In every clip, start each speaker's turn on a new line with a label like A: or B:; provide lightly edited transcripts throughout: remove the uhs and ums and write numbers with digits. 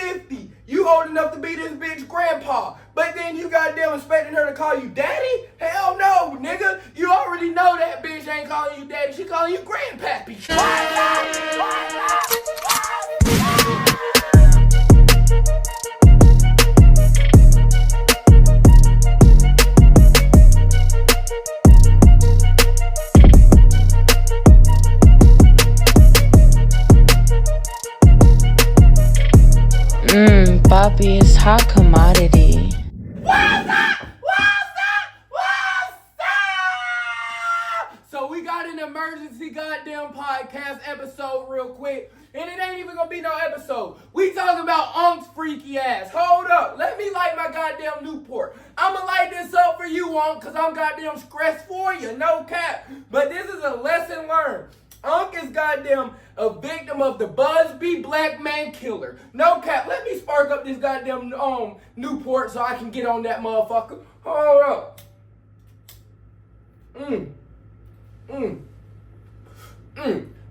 A: 50. You old enough to be this bitch grandpa. But then you goddamn expecting her to call you daddy? Hell no, nigga. You already know that bitch ain't calling you daddy. She calling you grandpappy.
B: Papi, it's hot commodity.
A: What's up? So we got an emergency goddamn podcast episode real quick. And it ain't even gonna be no episode. We talking about Unk's freaky ass. Hold up. Let me light my goddamn Newport. I'ma light this up for you, Unk, cause I'm goddamn stressed for you. No cap. But this is a lesson learned. Unk is goddamn a victim of the Busby black man killer. No cap. Let me spark up this goddamn Newport so I can get on that motherfucker. Hold up.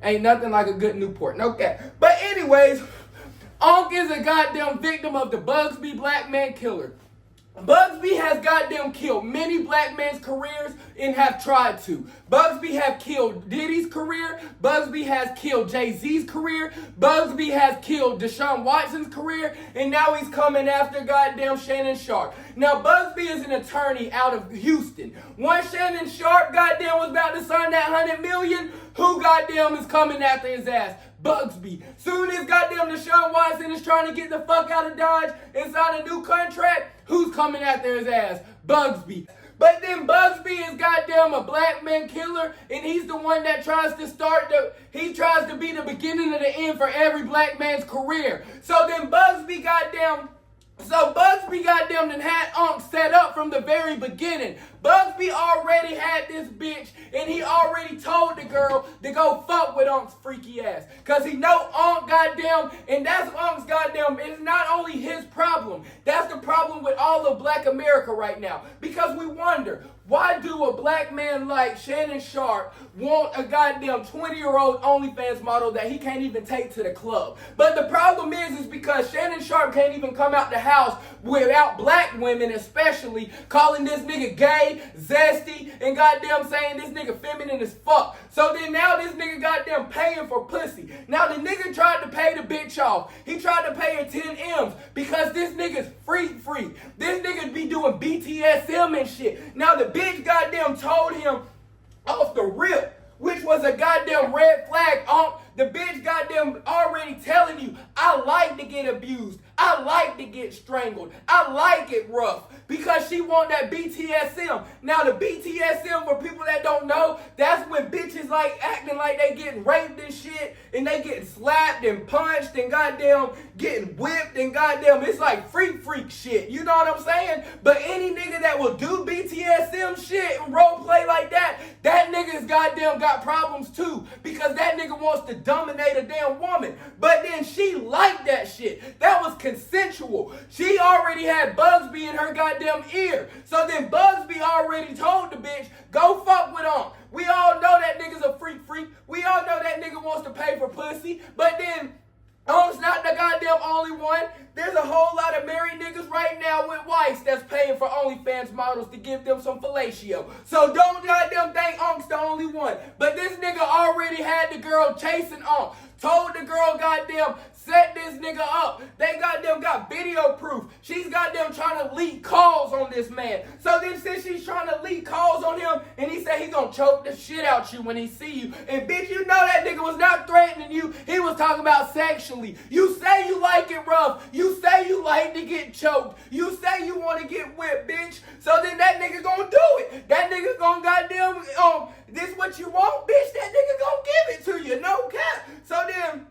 A: Ain't nothing like a good Newport. No cap. But anyways, Unk is a goddamn victim of the Busby black man killer. Busby has goddamn killed many black men's careers and have tried to. Busby have killed Diddy's career. Busby has killed Jay-Z's career. Busby has killed Deshaun Watson's career. And now he's coming after goddamn Shannon Sharp. Now, Busby is an attorney out of Houston. Once Shannon Sharp goddamn was about to sign that $100 million, who goddamn is coming after his ass? Busby. Soon as goddamn Deshaun Watson is trying to get the fuck out of Dodge and sign a new contract, who's coming after his ass? Busby. But then Busby is goddamn a black man killer, and he's the one that tries to be the beginning of the end for every black man's career. So Busby goddamn done had Unk set up from the very beginning. Busby already had this bitch, and he already told the girl to go fuck with Unk's freaky ass. Cause he know Unk goddamn, and that's Unk's goddamn, it's not only his problem. That's the problem with all of black America right now. Because we wonder, why do a black man like Shannon Sharp want a goddamn 20-year-old OnlyFans model that he can't even take to the club? But the problem is because Shannon Sharp can't even come out the house without black women especially calling this nigga gay, zesty, and goddamn saying this nigga feminine as fuck. So then now this nigga goddamn paying for pussy. Now the nigga tried to pay the bitch off. He tried to pay her 10 M's because this nigga's freak. This nigga be doing BTSM and shit. Now the bitch goddamn told him off the rip, which was a goddamn red flag. The bitch goddamn already telling you, I like to get abused. I like to get strangled. I like it rough. Because she want that BTSM. Now the BTSM, for people that don't know, that's when bitches like acting like they getting raped and shit. And they getting slapped and punched and goddamn getting whipped and goddamn, it's like freak shit. You know what I'm saying? But any nigga that will do BTSM shit and role play like that, that nigga's goddamn got problems too. Because that nigga wants to dominate a damn woman. But then she liked that shit. That was consensual. She already had Busby in her goddamn ear. So then Busby already told the bitch, go fuck with Unk. We all know that nigga's a freak. We all know that nigga wants to pay for pussy. But then Unk's not the goddamn only one. There's a whole lot of married niggas right now with wives that's paying for OnlyFans models to give them some fellatio. So don't goddamn think Unk's the only one. But this nigga already had the girl chasing Unk. Told the girl goddamn set this nigga up. They goddamn got video proof. She's goddamn trying to leak calls on this man. So then since she's trying to leak calls on him, and he said he gonna choke the shit out you when he see you. And bitch, you know that nigga was not threatening you. He was talking about sexually. You say you like it rough. You say you like to get choked. You say you want to get whipped, bitch. So then that nigga gonna do it. That nigga gonna goddamn, this what you want, bitch? That nigga gonna give it to you. No cap. So then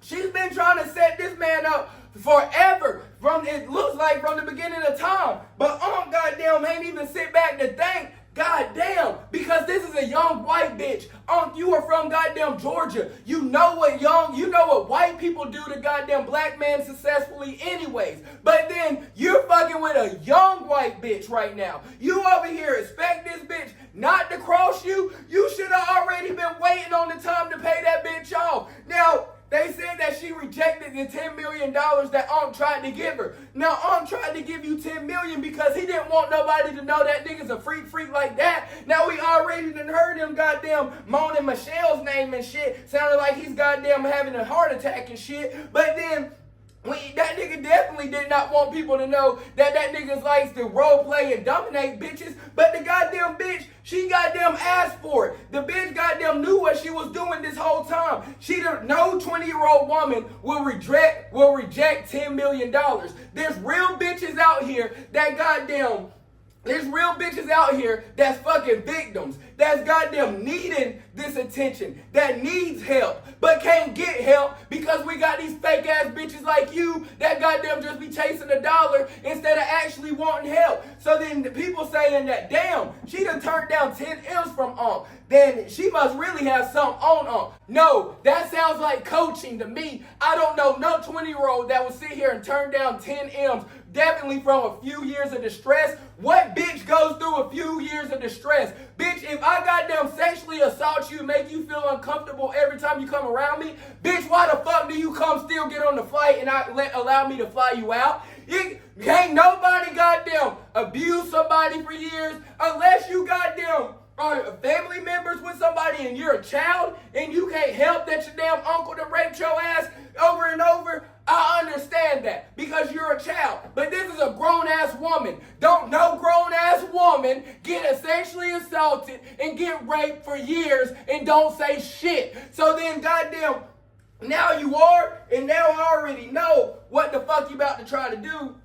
A: she's been trying to set this man up forever. It looks like from the beginning of time. But goddamn ain't even sit back to think. Goddamn, because this is a young white bitch. You are from goddamn Georgia. You know what white people do to goddamn black men successfully anyways. But then you're fucking with a young white bitch right now. You over here expect this bitch not to cross you. You should have already been waiting on the time to pay that bitch off. Now, They said that she rejected the $10 million that Unc tried to give her. Now, Unc tried to give you $10 million because he didn't want nobody to know that nigga's a freak like that. Now, we already done heard him goddamn moaning Michelle's name and shit. Sounded like he's goddamn having a heart attack and shit. But then, that nigga definitely did not want people to know that nigga likes to role play and dominate bitches. But the goddamn bitch, she goddamn asked for it. The bitch goddamn knew what she was doing this whole time. No 20-year-old woman will reject $10 million. There's real bitches out here that goddamn... There's real bitches out here that's fucking victims, that's goddamn needing this attention, that needs help, but can't get help because we got these fake ass bitches like you that goddamn just be chasing a dollar instead of actually wanting help. So then the people saying that, damn, she done turned down 10 M's from Unc. Then she must really have something on Unc. No, that sounds like coaching to me. I don't know no 20-year-old that would sit here and turn down 10 M's. Definitely from a few years of distress. What bitch goes through a few years of distress? Bitch, if I goddamn sexually assault you, make you feel uncomfortable every time you come around me, bitch, why the fuck do you come still get on the flight and allow me to fly you out? Can't nobody goddamn abuse somebody for years unless you goddamn are family members with somebody and you're a child and you can't help that your damn uncle done raped your ass over and over. I understand that because you're a child. But this is a grown-ass woman. Don't no grown-ass woman get sexually assaulted and get raped for years and don't say shit. So then goddamn, now you are, and now I already know what the fuck you about to try to do.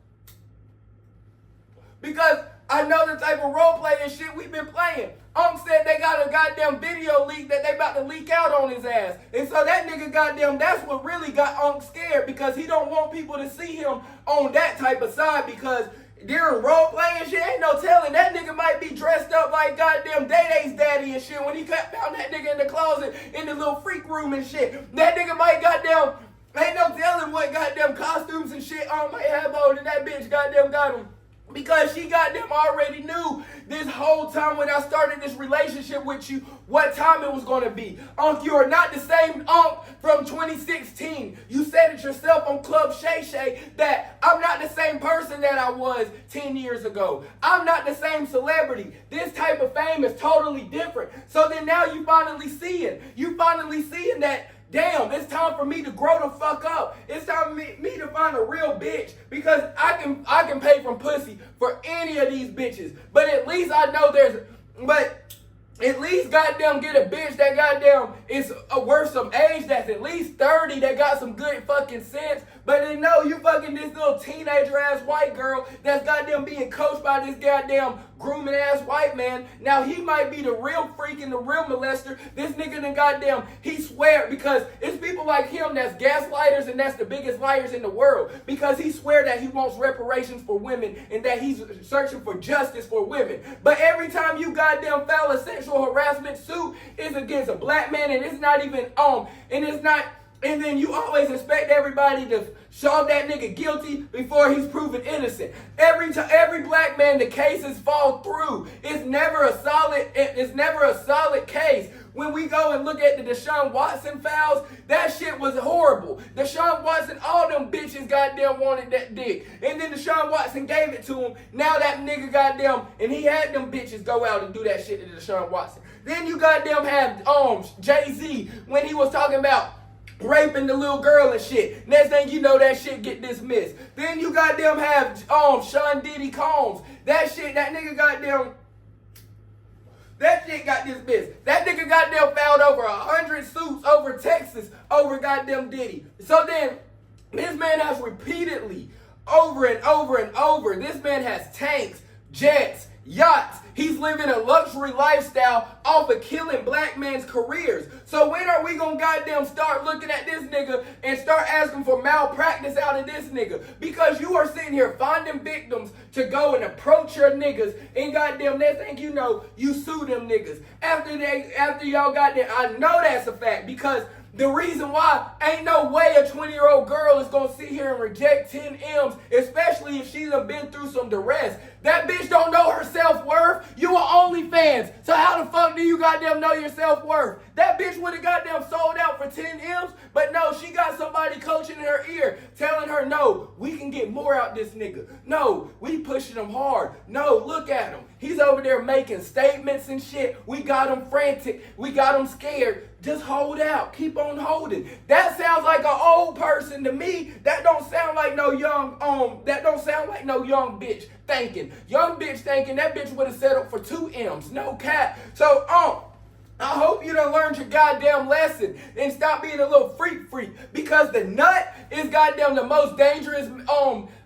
A: Because I know the type of role play and shit we've been playing. Unc said they got a goddamn video leak that they about to leak out on his ass. And so that nigga goddamn, that's what really got Unc scared because he don't want people to see him on that type of side because during role playing shit, ain't no telling. That nigga might be dressed up like goddamn Day-Day's daddy and shit when he found that nigga in the closet in the little freak room and shit. That nigga might goddamn, ain't no telling what goddamn costumes and shit Unc might have on and that bitch goddamn got him. Because she goddamn already knew this whole time when I started this relationship with you what time it was going to be. Unc, you are not the same Unc from 2016. You said it yourself on Club Shay that I'm not the same person that I was 10 years ago. I'm not the same celebrity. This type of fame is totally different. So then now you finally seeing that damn, it's time for me to grow the fuck up. It's time for me to find a real bitch because I can pay from pussy for any of these bitches. But at least I know at least goddamn get a bitch that goddamn is worth some age that's at least 30 that got some good fucking sense. But then no, you fucking this little teenager ass white girl that's goddamn being coached by this goddamn grooming ass white man. Now he might be the real freak and the real molester. This nigga done goddamn, he swear because it's people like him that's gaslighters and that's the biggest liars in the world because he swear that he wants reparations for women and that he's searching for justice for women. But every time you goddamn file a sexual harassment suit, it's against a black man and it's not even and then you always expect everybody to show that nigga guilty before he's proven innocent. Every black man, the cases fall through. It's never a solid case. When we go and look at the Deshaun Watson files, that shit was horrible. Deshaun Watson, all them bitches goddamn wanted that dick. And then Deshaun Watson gave it to him. Now that nigga goddamn, and he had them bitches go out and do that shit to Deshaun Watson. Then you goddamn have Jay-Z when he was talking about raping the little girl and shit. Next thing you know, that shit get dismissed. Then you goddamn have Sean Diddy Combs. That shit got dismissed. That nigga goddamn filed over 100 suits over Texas over goddamn Diddy. So then, this man has repeatedly, over and over and over, this man has tanks, jets, yachts. He's living a luxury lifestyle off of killing black men's careers. So when are we gonna goddamn start looking at this nigga and start asking for malpractice out of this nigga? Because you are sitting here finding victims to go and approach your niggas and goddamn next thing you know, you sue them niggas. After y'all goddamn, I know that's a fact because The reason why ain't no way a 20-year-old girl is gonna sit here and reject 10 M's, especially if she's been through some duress. That bitch don't know her self-worth. You are OnlyFans. So how the fuck do you goddamn know your self-worth? That bitch would have goddamn sold out for 10 M's, but no, she got somebody coaching in her ear, telling her, no, we can get more out this nigga. No, we pushing him hard. No, look at him. He's over there making statements and shit. We got him frantic. We got him scared. Just hold out. Keep on holding. That sounds like an old person to me. That don't sound like no young bitch thinking. Young bitch thinking that bitch would have settled for 2 M's. No cap. So, I hope you done learned your goddamn lesson and stop being a little freak. Because the nut is goddamn the most dangerous,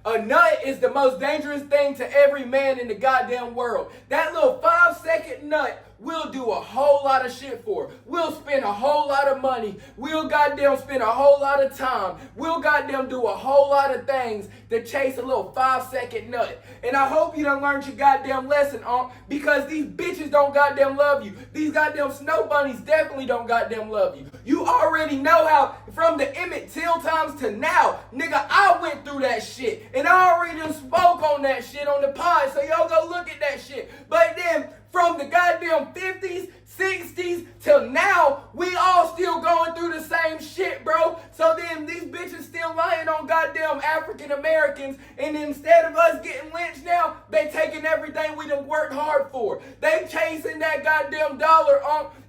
A: a nut is the most dangerous thing to every man in the goddamn world. That little 5-second nut we'll do a whole lot of shit for. We'll spend a whole lot of money. We'll goddamn spend a whole lot of time. We'll goddamn do a whole lot of things to chase a little 5-second nut. And I hope you done learned your goddamn lesson, because these bitches don't goddamn love you. These goddamn snow bunnies definitely don't goddamn love you. You already know how, from the Emmett Till times to now, nigga, I went through that shit. And I already done spoke on that shit on the pod, so y'all go look at that shit. But then, from the goddamn 50s, 60s till now, we all still going through the same shit, bro. So then these bitches still lying on goddamn African Americans, and instead of us getting lynched now, they taking everything we done worked hard for. They chasing that goddamn dollar,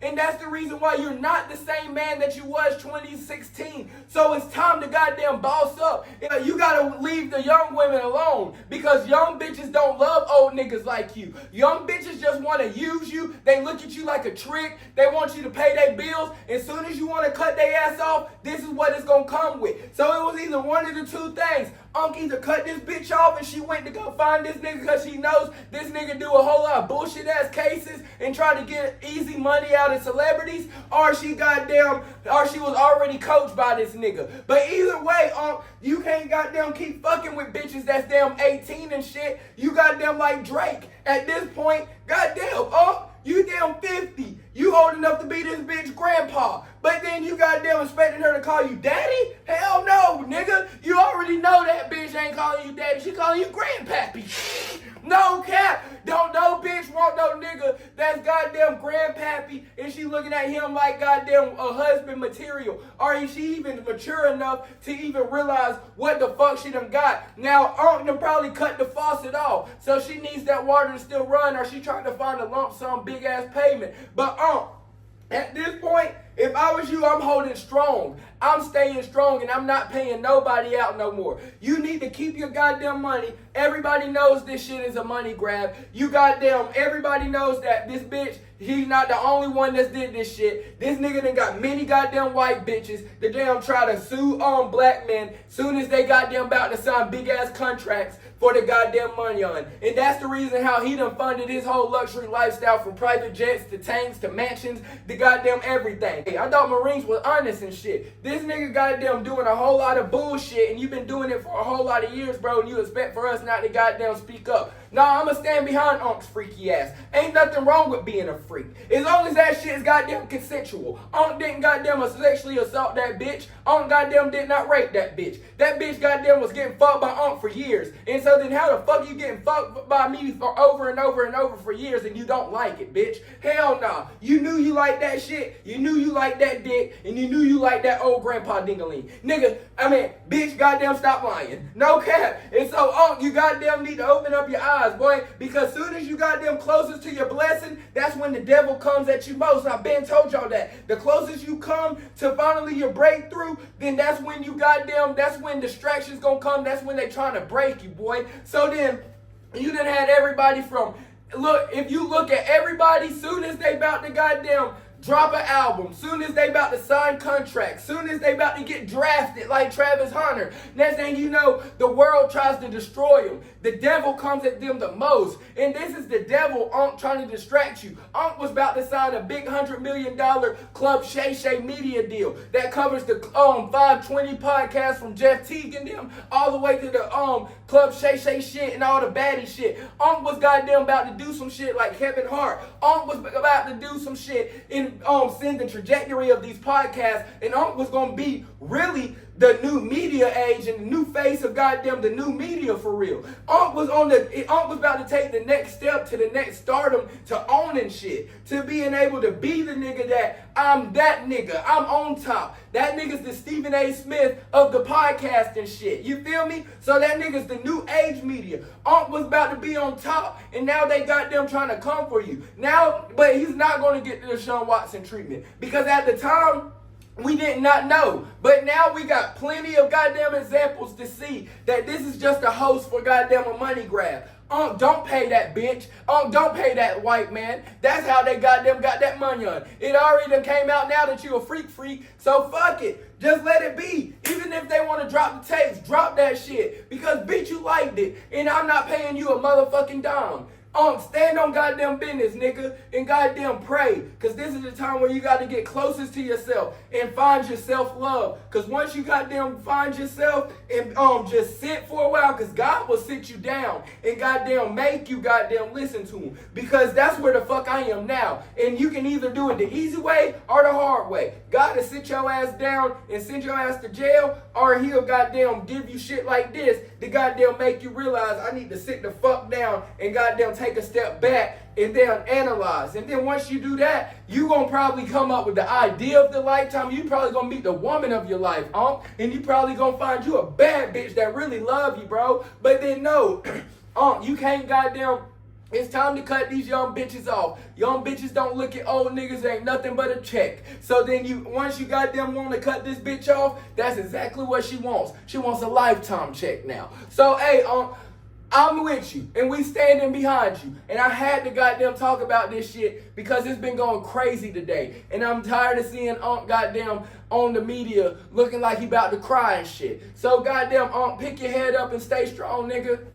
A: and that's the reason why you're not the same man that you was 2016. So it's time to goddamn boss up. You gotta leave the young women alone, because young bitches don't love old niggas like you. Young bitches just want to use you. They look at you like a trick. They want you to pay their bills. As soon as you want to cut their ass off, this is what it's going to come with. So it was either one of the two things. Either cut this bitch off and she went to go find this nigga because she knows this nigga do a whole lot of bullshit ass cases and try to get easy money out of celebrities, or she was already coached by this nigga. But either way, you can't goddamn keep fucking with bitches that's damn 18 and shit. You goddamn like Drake. At this point, goddamn, you damn 50. You old enough to be this bitch grandpa. But then you goddamn expecting her to call you daddy? Hell no, nigga. You already know that bitch ain't calling you daddy. She calling you grandpappy. No cap. Don't no bitch want no nigga that's goddamn grandpappy and she looking at him like goddamn a husband material. Or is she even mature enough to even realize what the fuck she done got? Now, done probably cut the faucet off. So she needs that water to still run, or she trying to find a lump sum big ass payment. But at this point, if I was you, I'm holding strong. I'm staying strong and I'm not paying nobody out no more. You need to keep your goddamn money. Everybody knows this shit is a money grab. Everybody knows that this bitch, he's not the only one that's did this shit. This nigga done got many goddamn white bitches that damn try to sue black men soon as they goddamn about to sign big ass contracts for the goddamn money on. And that's the reason how he done funded his whole luxury lifestyle, from private jets to tanks to mansions to goddamn everything. I thought Marines were honest and shit. This nigga goddamn doing a whole lot of bullshit, and you've been doing it for a whole lot of years, bro, and you expect for us not to goddamn speak up. Nah, I'ma stand behind Unc's freaky ass. Ain't nothing wrong with being a freak. As long as that shit is goddamn consensual. Unc didn't goddamn sexually assault that bitch. Unc goddamn did not rape that bitch. That bitch goddamn was getting fucked by Unc for years. And so then how the fuck you getting fucked by me for over and over and over for years and you don't like it, bitch? Hell nah. You knew you liked that shit. You knew you liked that dick. And you knew you liked that old grandpa dingaling. Nigga, bitch goddamn stop lying. No cap. And so Unc, you goddamn need to open up your eyes, boy, because soon as you goddamn closest to your blessing, that's when the devil comes at you most. I've been told y'all that. The closest you come to finally your breakthrough, then that's when that's when distractions gonna come. That's when they trying to break you, boy. So then, you done had everybody if you look at everybody, soon as they about to goddamn drop an album, soon as they about to sign contracts, soon as they about to get drafted like Travis Hunter, next thing you know, the world tries to destroy them. The devil comes at them the most. And this is the devil, Unc, trying to distract you. Unc was about to sign a big $100 million Club Shay media deal that covers the 520 podcast from Jeff Teague and them all the way to the Club Shay shit and all the baddie shit. Unc was goddamn about to do some shit like Kevin Hart. Unc was about to do some shit in send the trajectory of these podcasts, and Unc was gonna be really the new media age and the new face of goddamn the new media for real. Unc was about to take the next step to the next stardom, to owning shit, to being able to be the nigga that I'm that nigga. I'm on top. That nigga's the Stephen A. Smith of the podcast and shit. You feel me? So that nigga's the new age media. Unc was about to be on top, and now they goddamn trying to come for you. Now, but he's not going to get the Deshaun Watson treatment, because at the time, we did not know. But now we got plenty of goddamn examples to see that this is just a host for goddamn a money grab. Don't pay that bitch. Don't pay that white man. That's how they goddamn got that money on. It already done came out now that you a freak, so fuck it. Just let it be. Even if they want to drop the tapes, drop that shit. Because bitch, you liked it. And I'm not paying you a motherfucking dime. Stand on goddamn business, nigga, and goddamn pray. Because this is the time where you got to get closest to yourself and find your self-love. Because once you goddamn find yourself and just sit for a while, because God will sit you down and goddamn make you goddamn listen to him. Because that's where the fuck I am now. And you can either do it the easy way or the hard way. God will sit your ass down and send your ass to jail, or he'll goddamn give you shit like this to goddamn make you realize I need to sit the fuck down and goddamn take a step back and then analyze. And then once you do that, you gonna probably come up with the idea of the lifetime. You probably gonna meet the woman of your life, and you probably gonna find you a bad bitch that really love you, bro. But then no, you can't goddamn. It's time to cut these young bitches off. Young bitches don't look at old niggas, ain't nothing but a check. So then once you goddamn want to cut this bitch off, that's exactly what she wants. She wants a lifetime check now. So hey, I'm with you, and we standing behind you. And I had to goddamn talk about this shit because it's been going crazy today. And I'm tired of seeing goddamn on the media looking like he about to cry and shit. So goddamn pick your head up and stay strong, nigga.